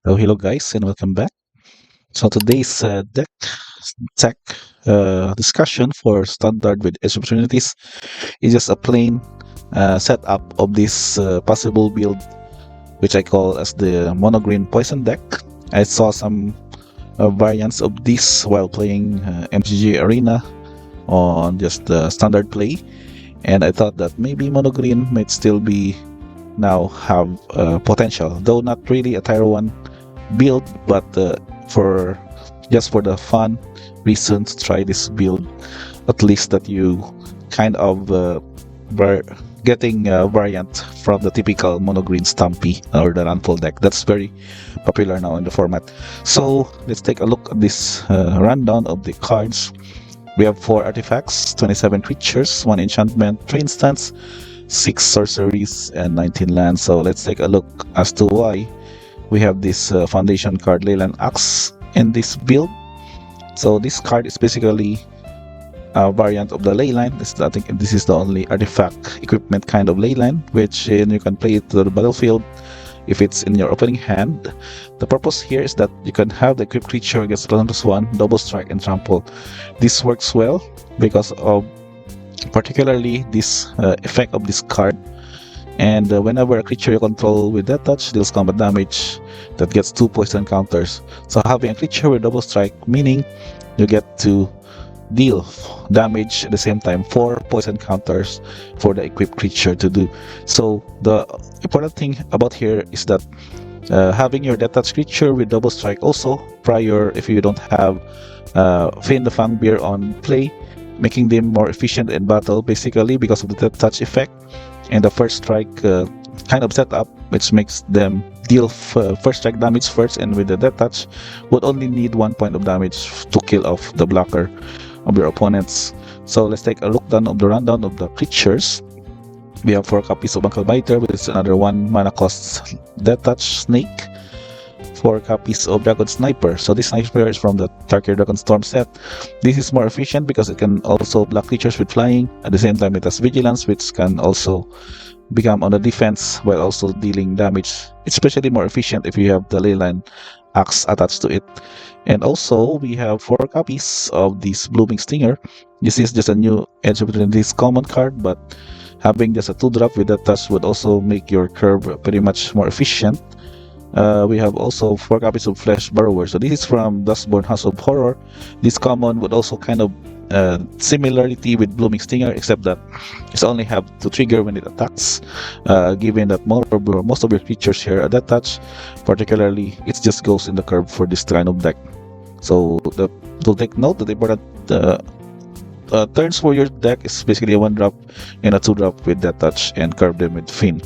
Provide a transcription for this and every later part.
Hello guys, and welcome back. So today's deck tech discussion for standard with edge opportunities is just a plain setup of this possible build, which I call as the mono green poison deck. I saw some variants of this while playing MTG Arena on just the standard play, and I thought that maybe mono green might still be now have potential, though not really a tier 1 build, but for just for the fun reason to try this build, at least that you kind of getting a variant from the typical mono green Stampy or the Landfall deck that's very popular now in the format. So let's take a look at this rundown of the cards. We have 4 artifacts, 27 creatures, 1 enchantment, 3 instants, 6 sorceries, and 19 lands. So let's take a look as to why we have this foundation card Leyline Axe in this build. So this card is basically a variant of the Leyline. I think this is the only artifact equipment kind of Leyline, which you can play it to the battlefield if it's in your opening hand. The purpose here is that you can have the equipped creature against +1/+1, double strike, and trample. This works well because of particularly this effect of this card. And whenever a creature you control with Deathtouch deals combat damage, that gets 2 poison counters. So having a creature with double strike, meaning you get to deal damage at the same time, 4 poison counters for the equipped creature to do. So the important thing about here is that having your Deathtouch creature with double strike also prior, if you don't have Fein the Fangbear on play, making them more efficient in battle basically because of the Deathtouch effect and the first strike kind of setup, which makes them deal first strike damage first, and with the Deathtouch would only need 1 point of damage to kill off the blocker of your opponents. So let's take a look down of the rundown of the creatures. We have 4 copies of Ankle Biter, which is another 1 mana cost Deathtouch Snake, 4 copies of Dragon Sniper. So this Sniper is from the Tarkir Dragon Storm set. This is more efficient because it can also block creatures with flying. At the same time, it has Vigilance, which can also become on the defense while also dealing damage. It's especially more efficient if you have the Leyline Axe attached to it. And also, we have 4 copies of this Blooming Stinger. This is just a new Edge of Eternities common card, but having just a 2-drop with that touch would also make your curve pretty much more efficient. We have also 4 copies of Flesh Burrower. So this is from Dustborn House of Horror. This common would also kind of similarity with Blooming Stinger, except that it's only have to trigger when it attacks. Given that most of your creatures here are Deathtouch, particularly it just goes in the curve for this kind of deck. So to take note that the important turns for your deck is basically a 1-drop and a 2-drop with Deathtouch, and curve them with Fein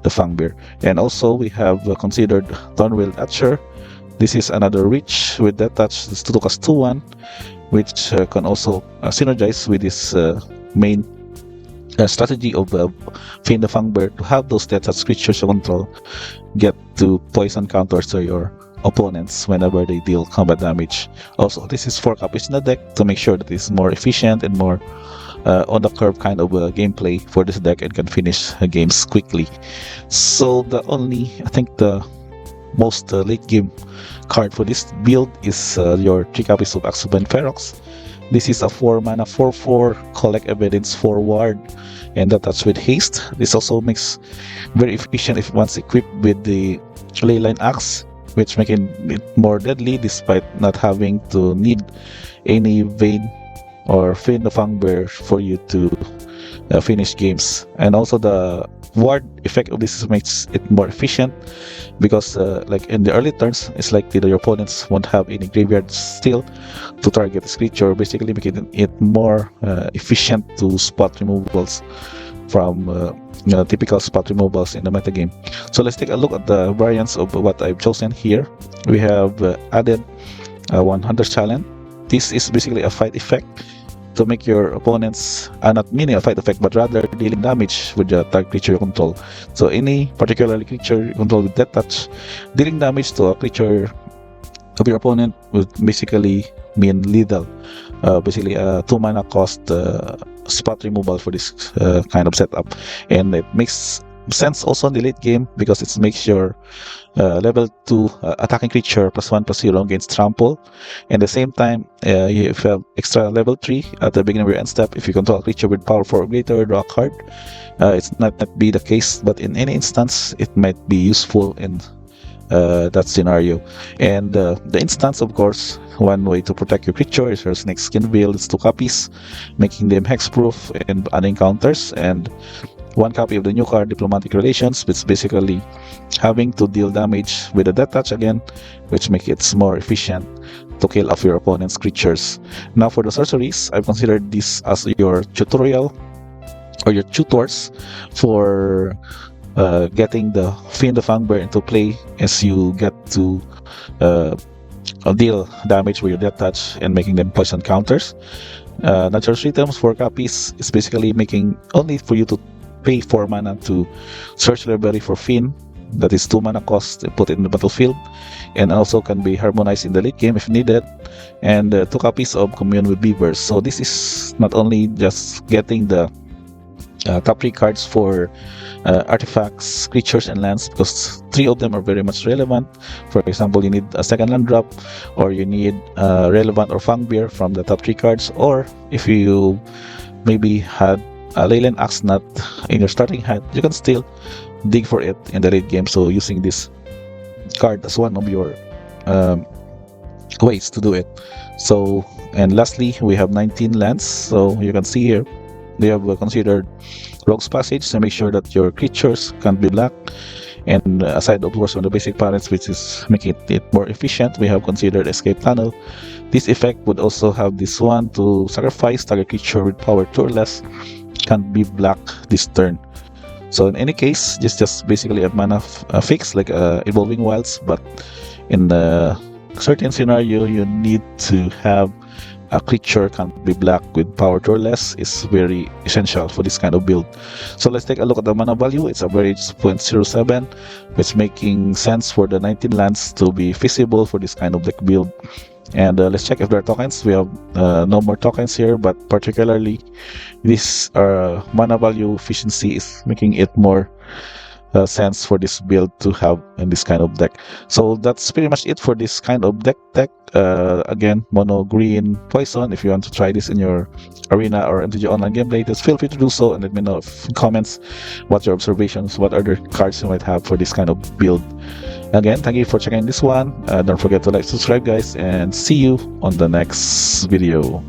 the Fangbear. And also we have considered Thornwheel Thatcher. This is another reach with Deathtouch. This 2 cost 2/1, which can also synergize with this main strategy of Fein the Fangbear to have those Deathtouch creatures you control get to poison counters to your opponents whenever they deal combat damage. Also, this is 4 copies in the deck to make sure that it's more efficient and more on the curve kind of gameplay for this deck and can finish games quickly. So I think the most late game card for this build is your 3 copies of Axoban Ferox. This is a 4 mana 4/4 collect evidence forward, and that's with haste. This also makes very efficient if once equipped with the Leyline Axe, which making it more deadly despite not having to need any Vein or Fein the Fangbear for you to finish games. And also the ward effect of this makes it more efficient because like in the early turns, it's likely that your opponents won't have any graveyard still to target this creature, basically making it more efficient to spot removals from typical spot removals in the metagame. So let's take a look at the variants of what I've chosen here. We have added 100 Challenge. This is basically a fight effect to make your opponents not meaning a fight effect, but rather dealing damage with the target creature you control. So any particular creature you control with Deathtouch, dealing damage to a creature of your opponent would basically mean lethal. Basically a 2 mana cost spot removal for this kind of setup, and it makes sense also in the late game because it makes your level 2 attacking creature +1/+0 against trample. And at the same time, you have extra level 3 at the beginning of your end step. If you control a creature with power 4 or greater, draw a card. It's not be the case, but in any instance, it might be useful in that scenario. And the instance, of course, one way to protect your creature is your Snake Skin Veil. It's 2 copies, making them hexproof and adding counters, and 1 copy of the new card Diplomatic Relations, which basically having to deal damage with a Deathtouch again, which makes it more efficient to kill off your opponent's creatures. Now for the sorceries, I've considered this as your tutorial or your tutors for getting the Fiend of Hunger into play as you get to deal damage with your Deathtouch and making them poison counters. Natural items 4 copies is basically making only for you to pay 4 mana to search library for Fiend. That is 2 mana cost and put it in the battlefield, and also can be harmonized in the late game if needed. And 2 copies of Commune with Beavers. So this is not only just getting the top 3 cards for artifacts, creatures, and lands, because 3 of them are very much relevant. For example, you need a second land drop, or you need relevant or Fangbear from the top 3 cards, or if you maybe had a Leyland Axnut in your starting hand, you can still dig for it in the late game. So using this card as one of your ways to do it. So, and lastly, we have 19 lands. So you can see here we have considered Rogue's Passage to make sure that your creatures can't be black. And aside, of course, from the basic patterns, which is making it more efficient, we have considered Escape Tunnel. This effect would also have this one to sacrifice target creature with power 2 or less can't be black this turn. So in any case, just basically a mana fix like Evolving Wilds, but in a certain scenario, you need to have a creature can't be black with power 2 or less is very essential for this kind of build. So let's take a look at the mana value. It's average 0.07, which making sense for the 19 lands to be feasible for this kind of deck build. And let's check if there are tokens. We have no more tokens here, but particularly this mana value efficiency is making it more sense for this build to have in this kind of deck. So that's pretty much it for this kind of deck. Again, mono green poison. If you want to try this in your arena or MTG online gameplay, just feel free to do so and let me know in comments what your observations, what other cards you might have for this kind of build. Again, thank you for checking this one. Don't forget to like, subscribe, guys, and see you on the next video.